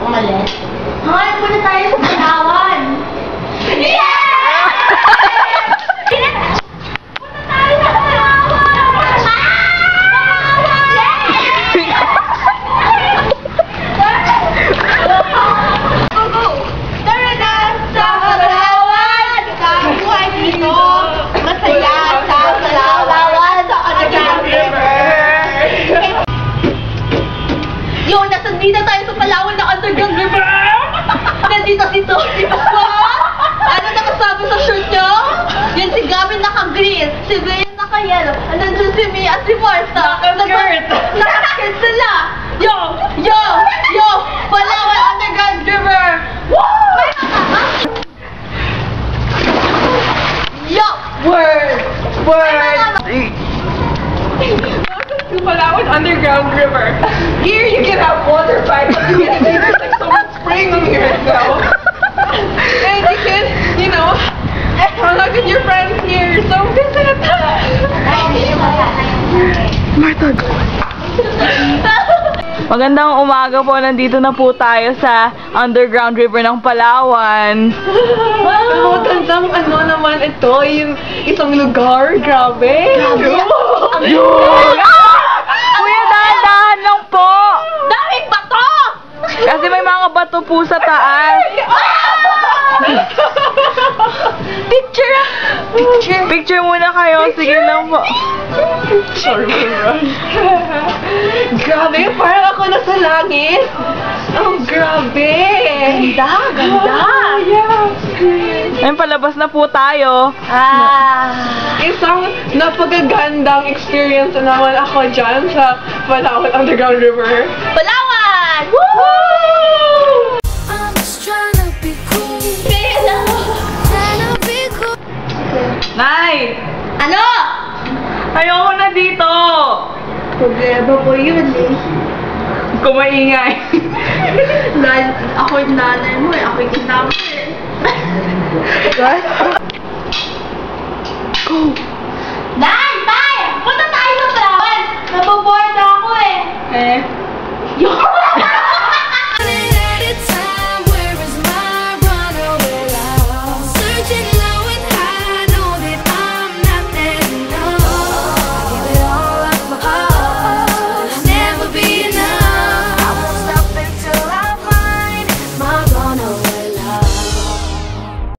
umalis. Hoy, punta tayo sa Palawan. Yeah! Punta tayo sa Palawan! Tara na sa Palawan! Kabuhay dito! Masaya sa Palawan! Sa Underground River! Yo, nandito tayo sa Palawan na Underground River! Nandito si Tony Pasqua! Ano nakasabi sa shirt nyo? Yan si Gavin naka-green, si Blaine naka-yellow, and nandiyan si Mia at si Martha. Naka-skirt! Naka-skirt sila! Yo! Yo! Yo! Palawan Underground River! Woo! Yo! Word! Word! Welcome to Palawan Underground River. Here you can have water fights. You can see there's like so much spring on here as well. And you can, you know, hang out with your friends here. So visit. Martha. Magandang umaga po. Nandito na po tayo sa Underground River ng Palawan. Magandang ano naman ito, yung isang lugar. Grabe. Kuya, dahan-dahan lang po. Daming bato! Kasi may mga bato po sa taas. Picture! Picture! Picture muna kayo. Sige lang po. Sorry, grabe, parang ako nasa langit. Oh, grabe. Ganda! Ganda! Yeah. Ayun, palabas na po tayo. Isang napagagandang experience na naman ako dyan sa Palawan Underground River. Palawan! Woo! I'm just trying to be cool. Hello! Trying to be cool. Nay! Ano? Ayoko na dito. Problema po yun eh. Kumaingay. Ako yung nanay mo eh. Ako yung kinama eh. What? Go! Nay! Tay! Punta tayo sa Palawan! Naboboard na ako eh. Eh? Yung